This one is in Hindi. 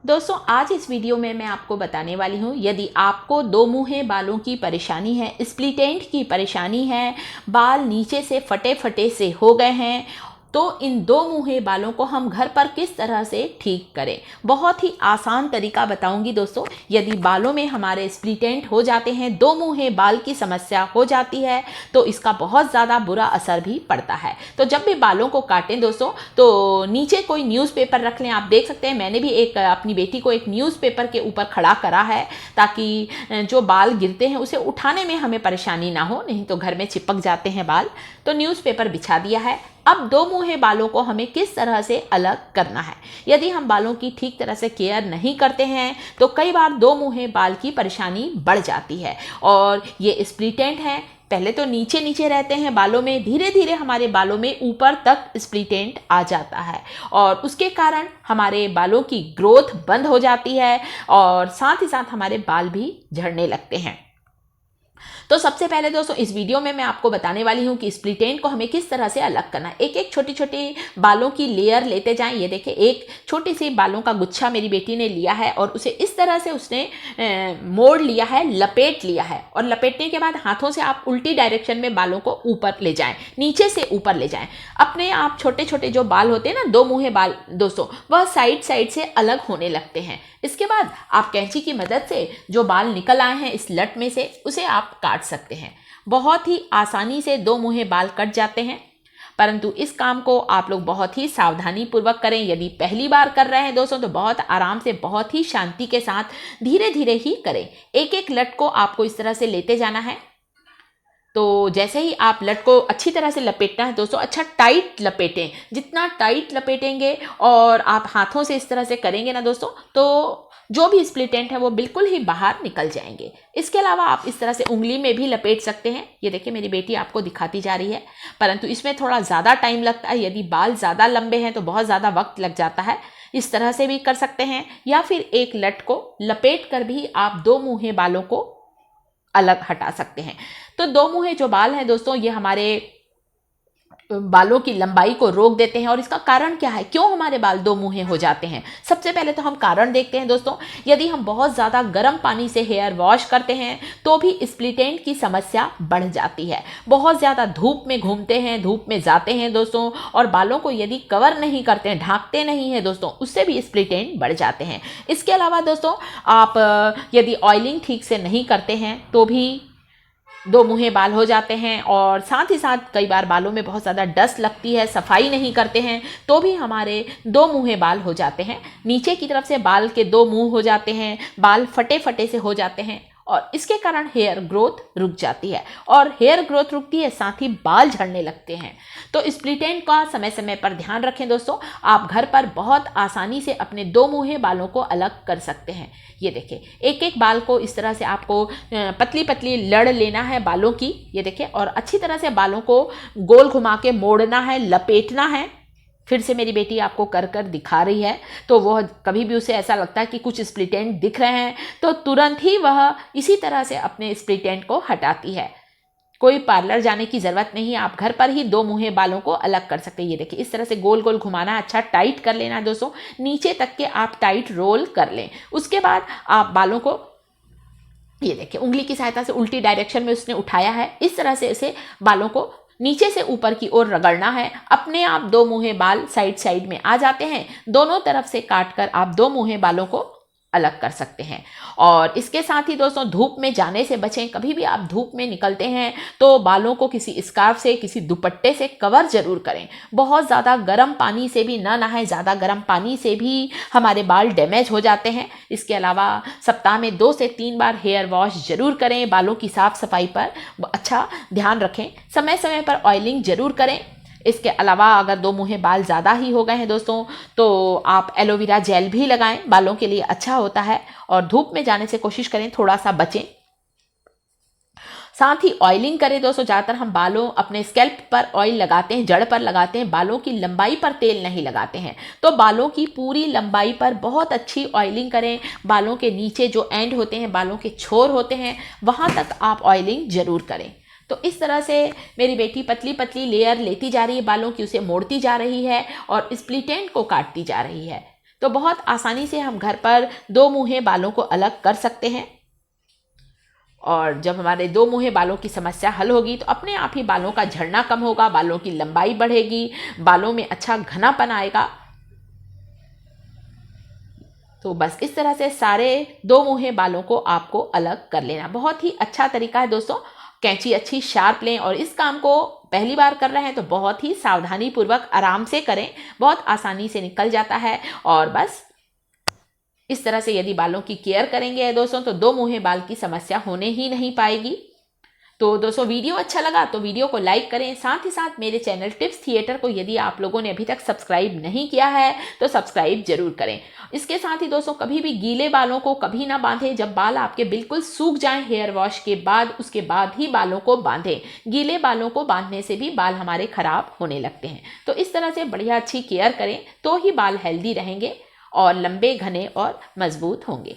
दोस्तों आज इस वीडियो में मैं आपको बताने वाली हूँ, यदि आपको दो मुँहे बालों की परेशानी है, स्प्लिट एंड की परेशानी है, बाल नीचे से फटे फटे से हो गए हैं, तो इन दो मुँहे बालों को हम घर पर किस तरह से ठीक करें। बहुत ही आसान तरीका बताऊंगी दोस्तों। यदि बालों में हमारे स्प्लिट एंड हो जाते हैं, दो मुँहे बाल की समस्या हो जाती है, तो इसका बहुत ज़्यादा बुरा असर भी पड़ता है। तो जब भी बालों को काटें दोस्तों, तो नीचे कोई न्यूज़पेपर रख लें। आप देख सकते हैं मैंने भी अपनी बेटी को एक न्यूज़पेपर के ऊपर खड़ा करा है, ताकि जो बाल गिरते हैं उसे उठाने में हमें परेशानी ना हो, नहीं तो घर में चिपक जाते हैं बाल। तो न्यूज़पेपर बिछा दिया है। अब दो मुँहे बालों को हमें किस तरह से अलग करना है। यदि हम बालों की ठीक तरह से केयर नहीं करते हैं, तो कई बार दो मुँहे बाल की परेशानी बढ़ जाती है। और ये स्प्लिट एंड है, पहले तो नीचे नीचे रहते हैं बालों में, धीरे धीरे हमारे बालों में ऊपर तक स्प्लिट एंड आ जाता है, और उसके कारण हमारे बालों की ग्रोथ बंद हो जाती है, और साथ ही साथ हमारे बाल भी झड़ने लगते हैं। तो सबसे पहले दोस्तों इस वीडियो में मैं आपको बताने वाली हूँ कि स्प्लिट एंड को हमें किस तरह से अलग करना है। एक एक छोटी छोटी बालों की लेयर लेते जाएं। ये देखिए, एक छोटी सी बालों का गुच्छा मेरी बेटी ने लिया है, और उसे इस तरह से उसने मोड़ लिया है, लपेट लिया है। और लपेटने के बाद हाथों से आप उल्टी डायरेक्शन में बालों को ऊपर ले जाएं, नीचे से ऊपर ले जाएं। अपने आप छोटे छोटे जो बाल होते हैं ना, दो मुँहे बाल दोस्तों, वह साइड साइड से अलग होने लगते हैं। इसके बाद आप कैंची की मदद से जो बाल निकल आए हैं इस लट में से, उसे आप काट सकते हैं। बहुत ही आसानी से दो मुँहे बाल कट जाते हैं, परंतु इस काम को आप लोग बहुत ही सावधानी पूर्वक करें। यदि पहली बार कर रहे हैं दोस्तों, तो बहुत आराम से, बहुत ही शांति के साथ धीरे धीरे ही करें। एक एक लट को आपको इस तरह से लेते जाना है। तो जैसे ही आप लट को अच्छी तरह से लपेटना है दोस्तों, अच्छा टाइट लपेटें। जितना टाइट लपेटेंगे और आप हाथों से इस तरह से करेंगे ना दोस्तों, तो जो भी स्प्लिट एंड है वो बिल्कुल ही बाहर निकल जाएंगे। इसके अलावा आप इस तरह से उंगली में भी लपेट सकते हैं। ये देखिए मेरी बेटी आपको दिखाती जा रही है, परंतु इसमें थोड़ा ज़्यादा टाइम लगता है। यदि बाल ज़्यादा लंबे हैं तो बहुत ज़्यादा वक्त लग जाता है। इस तरह से भी कर सकते हैं, या फिर एक लट को लपेट कर भी आप दो मुँहे बालों को अलग हटा सकते हैं। तो दो मुँहे जो बाल हैं दोस्तों, ये हमारे बालों की लंबाई को रोक देते हैं। और इसका कारण क्या है, क्यों हमारे बाल दो मुँहे हो जाते हैं? सबसे पहले तो हम कारण देखते हैं दोस्तों। यदि हम बहुत ज़्यादा गर्म पानी से हेयर वॉश करते हैं, तो भी स्प्लिट एंड की समस्या बढ़ जाती है। बहुत ज़्यादा धूप में घूमते हैं, धूप में जाते हैं दोस्तों, और बालों को यदि कवर नहीं करते हैं, ढांकते नहीं हैं दोस्तों, उससे भी स्प्लिट एंड बढ़ जाते हैं। इसके अलावा दोस्तों, आप यदि ऑयलिंग ठीक से नहीं करते हैं, तो भी दो मुँहे बाल हो जाते हैं। और साथ ही साथ कई बार बालों में बहुत ज़्यादा डस्ट लगती है, सफाई नहीं करते हैं, तो भी हमारे दो मुँहे बाल हो जाते हैं। नीचे की तरफ से बाल के दो मुँह हो जाते हैं, बाल फटे फटे से हो जाते हैं, और इसके कारण हेयर ग्रोथ रुक जाती है। और हेयर ग्रोथ रुकती है, साथ ही बाल झड़ने लगते हैं। तो स्प्लिट एंड का समय समय पर ध्यान रखें दोस्तों। आप घर पर बहुत आसानी से अपने दो मुँहे बालों को अलग कर सकते हैं। ये देखिए, एक एक बाल को इस तरह से आपको पतली पतली लड़ लेना है बालों की। ये देखिए, और अच्छी तरह से बालों को गोल घुमा के मोड़ना है, लपेटना है। फिर से मेरी बेटी आपको कर कर दिखा रही है, तो वह कभी भी उसे ऐसा लगता है कि कुछ स्प्लिट एंड दिख रहे हैं, तो तुरंत ही वह इसी तरह से अपने स्प्लिट एंड को हटाती है। कोई पार्लर जाने की ज़रूरत नहीं है, आप घर पर ही दो मुँहे बालों को अलग कर सकते हैं। ये देखिए, इस तरह से गोल गोल घुमाना है, अच्छा टाइट कर लेना है दोस्तों, नीचे तक के आप टाइट रोल कर लें। उसके बाद आप बालों को, ये देखिए, उंगली की सहायता से उल्टी डायरेक्शन में उसने उठाया है, इस तरह से इसे बालों को नीचे से ऊपर की ओर रगड़ना है। अपने आप दो मुँहे बाल साइड साइड में आ जाते हैं। दोनों तरफ से काट कर आप दो मुँहे बालों को अलग कर सकते हैं। और इसके साथ ही दोस्तों, धूप में जाने से बचें। कभी भी आप धूप में निकलते हैं तो बालों को किसी स्कार्फ से, किसी दुपट्टे से कवर जरूर करें। बहुत ज़्यादा गर्म पानी से भी ना नहाएं, ज़्यादा गर्म पानी से भी हमारे बाल डैमेज हो जाते हैं। इसके अलावा सप्ताह में 2 से 3 बार हेयर वॉश जरूर करें। बालों की साफ सफाई पर अच्छा ध्यान रखें। समय समय पर ऑयलिंग जरूर करें। इसके अलावा अगर दो मुँहे बाल ज़्यादा ही हो गए हैं दोस्तों, तो आप एलोवेरा जेल भी लगाएं, बालों के लिए अच्छा होता है। और धूप में जाने से कोशिश करें, थोड़ा सा बचें। साथ ही ऑयलिंग करें दोस्तों। ज़्यादातर हम बालों, अपने स्कैल्प पर ऑयल लगाते हैं, जड़ पर लगाते हैं, बालों की लंबाई पर तेल नहीं लगाते हैं। तो बालों की पूरी लंबाई पर बहुत अच्छी ऑयलिंग करें। बालों के नीचे जो एंड होते हैं, बालों के छोर होते हैं, वहाँ तक आप ऑयलिंग जरूर करें। तो इस तरह से मेरी बेटी पतली पतली लेयर लेती जा रही है बालों की, उसे मोड़ती जा रही है और स्प्लिट एंड को काटती जा रही है। तो बहुत आसानी से हम घर पर दो मुँहे बालों को अलग कर सकते हैं। और जब हमारे दो मुँहे बालों की समस्या हल होगी तो अपने आप ही बालों का झड़ना कम होगा, बालों की लंबाई बढ़ेगी, बालों में अच्छा घनापन आएगा। तो बस इस तरह से सारे दो मुँहे बालों को आपको अलग कर लेना। बहुत ही अच्छा तरीका है दोस्तों। कैंची अच्छी शार्प लें और इस काम को पहली बार कर रहे हैं तो बहुत ही सावधानी पूर्वक आराम से करें, बहुत आसानी से निकल जाता है। और बस इस तरह से यदि बालों की केयर करेंगे दोस्तों तो दो मुँहे बाल की समस्या होने ही नहीं पाएगी। तो दोस्तों वीडियो अच्छा लगा तो वीडियो को लाइक करें, साथ ही साथ मेरे चैनल टिप्स थिएटर को यदि आप लोगों ने अभी तक सब्सक्राइब नहीं किया है तो सब्सक्राइब जरूर करें। इसके साथ ही दोस्तों कभी भी गीले बालों को कभी ना बांधें। जब बाल आपके बिल्कुल सूख जाएं हेयर वॉश के बाद, उसके बाद ही बालों को बांधें। गीले बालों को बांधने से भी बाल हमारे खराब होने लगते हैं। तो इस तरह से बढ़िया अच्छी केयर करें तो ही बाल हेल्दी रहेंगे और लंबे, घने और मजबूत होंगे।